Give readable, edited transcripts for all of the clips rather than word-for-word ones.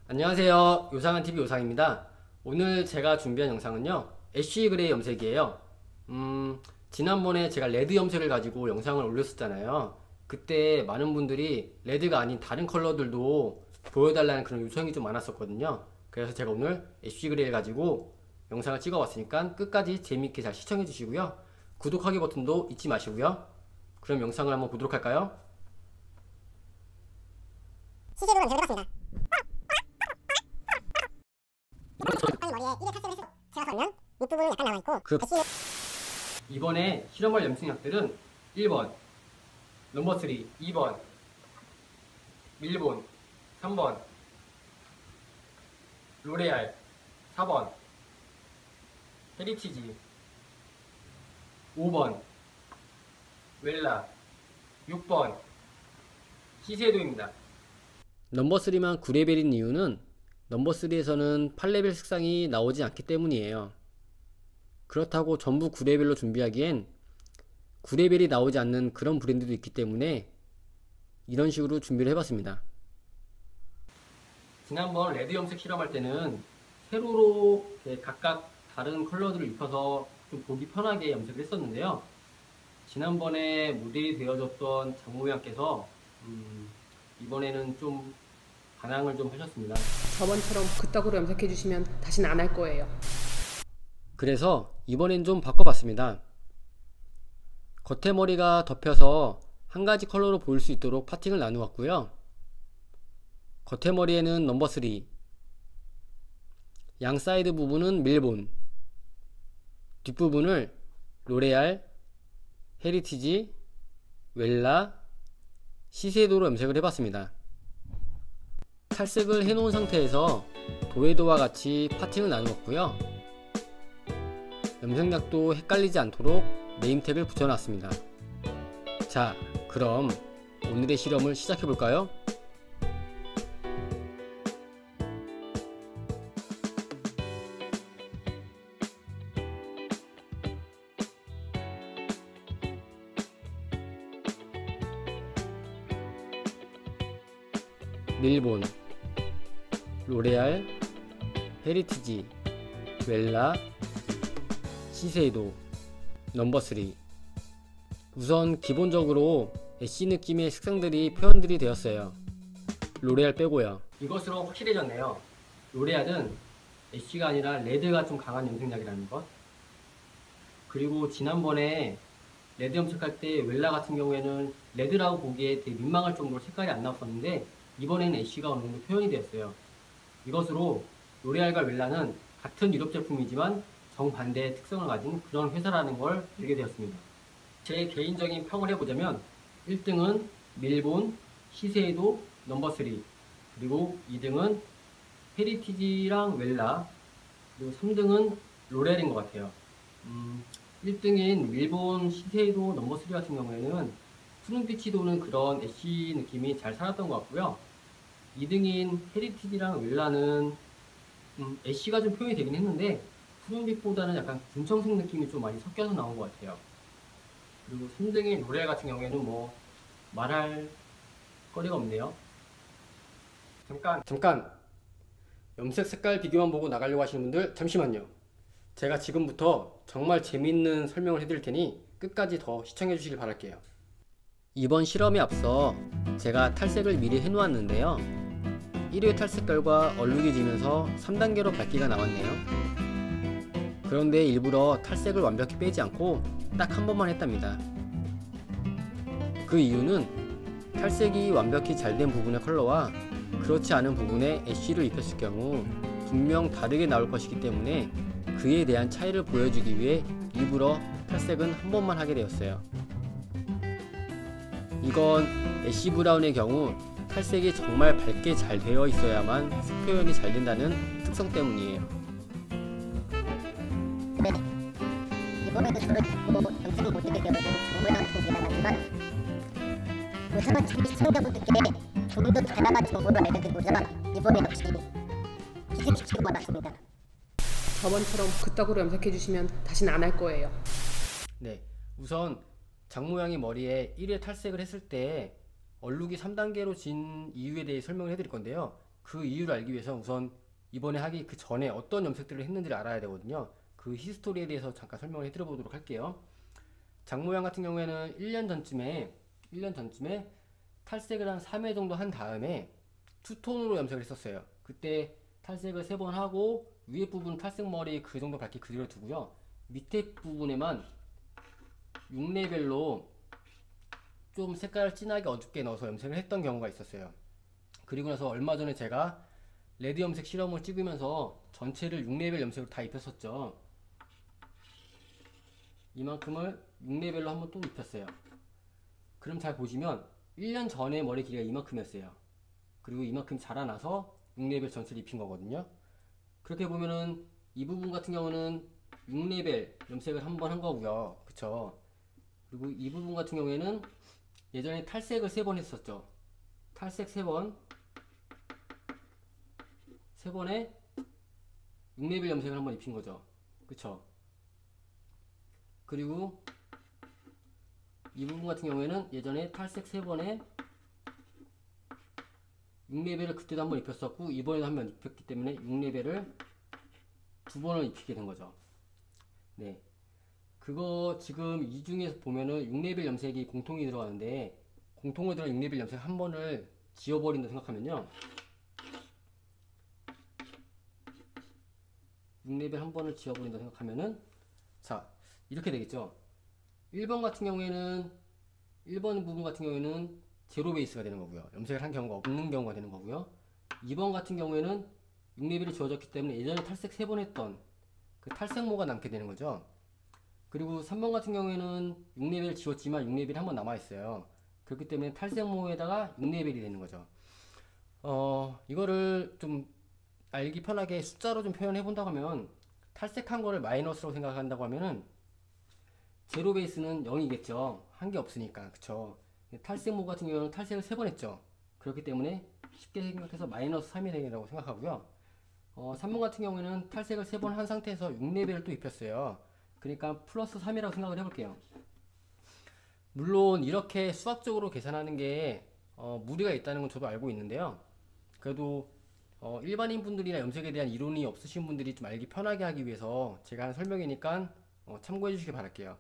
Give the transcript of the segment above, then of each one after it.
안녕하세요. 요상한TV 요상입니다. 오늘 제가 준비한 영상은요, 애쉬 그레이 염색이에요. 지난번에 제가 레드 염색을 가지고 영상을 올렸었잖아요. 그때 많은 분들이 레드가 아닌 다른 컬러들도 보여달라는 그런 요청이 좀 많았었거든요. 그래서 제가 오늘 애쉬 그레이를 가지고 영상을 찍어 왔으니까 끝까지 재미있게 잘 시청해 주시고요. 구독하기 버튼도 잊지 마시고요. 그럼 영상을 한번 보도록 할까요? 시세도 염색을 해봤습니다. 머리에 이게 탈색을 해서 제가 걸면 윗부분은 약간 나와있고 이번에 실험할 염색약들은 1번 넘버 3, 2번 밀본, 3번 로레알, 4번 헤리티지, 5번 웰라, 6번 시세도입니다. 넘버 3만 9레벨인 이유는 넘버 3에서는 8레벨 색상이 나오지 않기 때문이에요. 그렇다고 전부 9레벨로 준비하기엔 9레벨이 나오지 않는 그런 브랜드도 있기 때문에 이런 식으로 준비를 해봤습니다. 지난번 레드 염색 실험할 때는 세로로 각각 다른 컬러들을 입혀서 좀 보기 편하게 염색을 했었는데요. 지난번에 모델이 되어줬던 장모양께서 이번에는 좀 반항을 좀 하셨습니다. 저번처럼 그따구로 염색해주시면 다시는 안 할 거예요. 그래서 이번엔 좀 바꿔봤습니다. 겉에 머리가 덮여서 한 가지 컬러로 보일 수 있도록 파팅을 나누었고요. 겉에 머리에는 넘버 3, 양 사이드 부분은 밀본, 뒷부분을 로레알, 헤리티지, 웰라, 시세도로 염색을 해봤습니다. 탈색을 해놓은 상태에서 도에도와 같이 파팅을 나누었고요. 염색약도 헷갈리지 않도록 네임택을 붙여놨습니다. 자, 그럼 오늘의 실험을 시작해볼까요? 밀본, 로레알, 헤리티지, 웰라, 시세이도, 넘버 3. 우선 기본적으로 애쉬 느낌의 색상들이 표현들이 되었어요. 로레알 빼고요. 이것으로 확실해졌네요. 로레알은 애쉬가 아니라 레드가 좀 강한 염색약이라는 것. 그리고 지난번에 레드 염색할 때 웰라 같은 경우에는 레드라고 보기에 되게 민망할 정도로 색깔이 안 나왔었는데 이번에는 애쉬가 어느 정도 표현이 되었어요. 이것으로 로레알과 웰라는 같은 유럽 제품이지만 정반대의 특성을 가진 그런 회사라는 걸 알게 되었습니다. 제 개인적인 평을 해보자면 1등은 밀본, 시세이도, 넘버 3, 그리고 2등은 헤리티지랑 웰라, 그리고 3등은 로레알인 것 같아요. 1등인 밀본, 시세이도, 넘버 3 같은 경우에는 푸른빛이 도는 그런 애쉬 느낌이 잘 살았던 것 같고요. 2등인 헤리티지랑 웰라는 애쉬가 좀 표현이 되긴 했는데 푸른빛보다는 약간 군청색 느낌이 좀 많이 섞여서 나온 것 같아요. 그리고 3등인 로레알 같은 경우에는 뭐 말할 거리가 없네요. 잠깐! 염색 색깔 비교만 보고 나가려고 하시는 분들 잠시만요. 제가 지금부터 정말 재미있는 설명을 해드릴 테니 끝까지 더 시청해 주시길 바랄게요. 이번 실험에 앞서 제가 탈색을 미리 해놓았는데요. 1회 탈색 결과 얼룩이 지면서 3단계로 밝기가 나왔네요. 그런데 일부러 탈색을 완벽히 빼지 않고 딱 한 번만 했답니다. 그 이유는 탈색이 완벽히 잘 된 부분의 컬러와 그렇지 않은 부분에 애쉬를 입혔을 경우 분명 다르게 나올 것이기 때문에 그에 대한 차이를 보여주기 위해 일부러 탈색은 한 번만 하게 되었어요. 이건 애쉬 브라운의 경우 탈색이 정말 밝게 잘 되어 있어야만 색 표현이 잘 된다는 특성 때문이에요. 이번에도 저를 듣고 염색을 못 듣게 되어서 정모양을 보기가 많지만 우선은 자기 시청자분들께 좀 더 다양한 정보를 알려드리고자 이번에 확실히 기생식으로 받았습니다. 저번처럼 그따구로 염색해주시면 다시는 안 할 거예요. 네, 우선 장모양이 머리에 1회 탈색을 했을 때 얼룩이 3단계로 진 이유에 대해 설명을 해드릴 건데요. 그 이유를 알기 위해서 우선 이번에 하기 그 전에 어떤 염색들을 했는지를 알아야 되거든요. 그 히스토리에 대해서 잠깐 설명을 해드려 보도록 할게요. 장모양 같은 경우에는 1년 전쯤에 탈색을 한 3회 정도 한 다음에 투톤으로 염색을 했었어요. 그때 탈색을 3번 하고 위에 부분 탈색 머리 그 정도 밝기 그대로 두고요. 밑에 부분에만 6레벨로 좀 색깔을 진하게 어둡게 넣어서 염색을 했던 경우가 있었어요. 그리고 나서 얼마 전에 제가 레드 염색 실험을 찍으면서 전체를 6레벨 염색으로 다 입혔었죠. 이만큼을 6레벨로 한번 또 입혔어요. 그럼 잘 보시면 1년 전에 머리 길이가 이만큼이었어요. 그리고 이만큼 자라나서 6레벨 전체를 입힌 거거든요. 그렇게 보면은 이 부분 같은 경우는 6레벨 염색을 한번 한 거고요. 그쵸? 그리고 이 부분 같은 경우에는 예전에 탈색을 3번 했었죠. 탈색 3번에 6레벨 염색을 한번 입힌 거죠. 그쵸? 그리고 이 부분 같은 경우에는 예전에 탈색 3번에 6레벨을 그때도 한번 입혔었고 이번에도 한번 입혔기 때문에 6레벨을 2번을 입히게 된 거죠. 네. 그거 지금 이 중에서 보면은 6레벨 염색이 공통이 들어가는데 공통으로 들어간 6레벨 염색 한 번을 지워버린다 생각하면요. 6레벨 한 번을 지워버린다 생각하면은 자, 이렇게 되겠죠. 1번 같은 경우에는 1번 부분 같은 경우에는 제로 베이스가 되는 거고요. 염색을 한 경우가 없는 경우가 되는 거고요. 2번 같은 경우에는 6레벨이 지워졌기 때문에 예전에 탈색 3번 했던 그 탈색모가 남게 되는 거죠. 그리고 3번 같은 경우에는 6레벨 지웠지만 6레벨이 한 번 남아있어요. 그렇기 때문에 탈색모에다가 6레벨이 되는 거죠. 이거를 좀 알기 편하게 숫자로 좀 표현해 본다고 하면 탈색한 거를 마이너스로 생각한다고 하면은 제로 베이스는 0이겠죠. 한 게 없으니까. 그쵸? 탈색모 같은 경우는 탈색을 3번 했죠. 그렇기 때문에 쉽게 생각해서 마이너스 3이 되라고 생각하고요. 3번 같은 경우에는 탈색을 3번 한 상태에서 6레벨을 또 입혔어요. 그러니까 플러스 3이라고 생각을 해볼게요. 물론 이렇게 수학적으로 계산하는 게 무리가 있다는 건 저도 알고 있는데요. 그래도 일반인 분들이나 염색에 대한 이론이 없으신 분들이 좀 알기 편하게 하기 위해서 제가 한 설명이니까 참고해 주시기 바랄게요.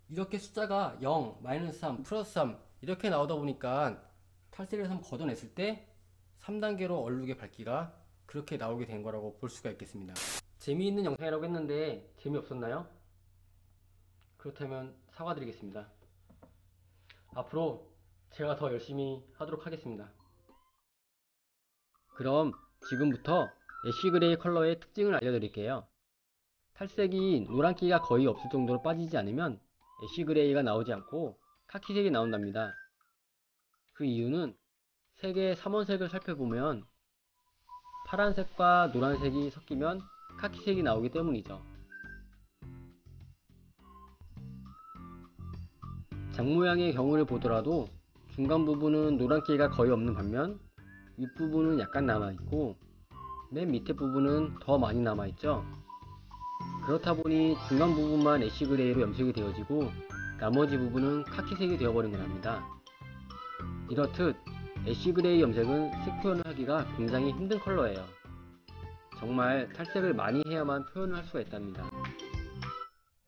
이렇게 숫자가 0, 마이너스 3, 플러스 3 이렇게 나오다 보니까 탈색을 한번 걷어냈을 때 3단계로 얼룩의 밝기가 그렇게 나오게 된 거라고 볼 수가 있겠습니다. 재미있는 영상이라고 했는데 재미없었나요? 그렇다면 사과드리겠습니다. 앞으로 제가 더 열심히 하도록 하겠습니다. 그럼 지금부터 애쉬그레이 컬러의 특징을 알려드릴게요. 탈색이 노란기가 거의 없을 정도로 빠지지 않으면 애쉬그레이가 나오지 않고 카키색이 나온답니다. 그 이유는 색의 삼원색을 살펴보면 파란색과 노란색이 섞이면 카키색이 나오기 때문이죠. 장모양의 경우를 보더라도 중간 부분은 노란기가 거의 없는 반면 윗부분은 약간 남아있고 맨 밑에 부분은 더 많이 남아있죠. 그렇다 보니 중간 부분만 애쉬그레이로 염색이 되어지고 나머지 부분은 카키색이 되어버린 거랍니다. 이렇듯 애쉬그레이 염색은 색 표현을 하기가 굉장히 힘든 컬러예요. 정말 탈색을 많이 해야만 표현을 할 수가 있답니다.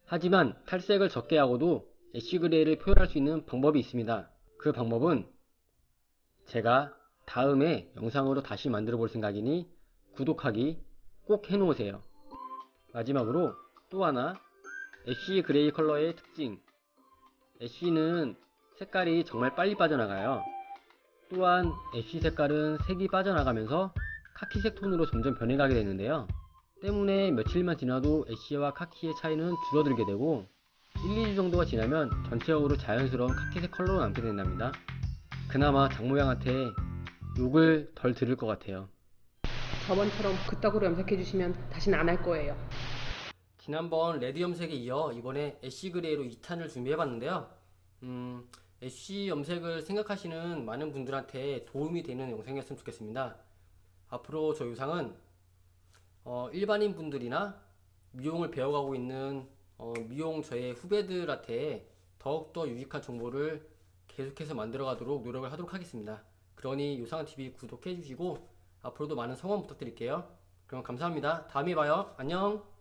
하지만 탈색을 적게 하고도 애쉬그레이를 표현할 수 있는 방법이 있습니다. 그 방법은 제가 다음에 영상으로 다시 만들어 볼 생각이니 구독하기 꼭 해놓으세요. 마지막으로 또 하나 애쉬 그레이 컬러의 특징. 애쉬는 색깔이 정말 빨리 빠져나가요. 또한 애쉬 색깔은 색이 빠져나가면서 카키색 톤으로 점점 변해가게 되는데요. 때문에 며칠만 지나도 애쉬와 카키의 차이는 줄어들게 되고 1, 2주 정도가 지나면 전체적으로 자연스러운 카키색 컬러로 남게 된답니다. 그나마 장모양한테 욕을 덜 들을 것 같아요. 저번처럼 그따구로 염색해주시면 다시는 안 할 거예요. 지난번 레드 염색에 이어 이번에 애쉬 그레이로 2탄을 준비해봤는데요. 애쉬 염색을 생각하시는 많은 분들한테 도움이 되는 영상이었으면 좋겠습니다. 앞으로 저 영상은 일반인 분들이나 미용을 배워가고 있는 미용 저의 후배들한테 더욱더 유익한 정보를 계속해서 만들어가도록 노력을 하도록 하겠습니다. 그러니 요상한TV 구독해주시고 앞으로도 많은 성원 부탁드릴게요. 그럼 감사합니다. 다음에 봐요. 안녕.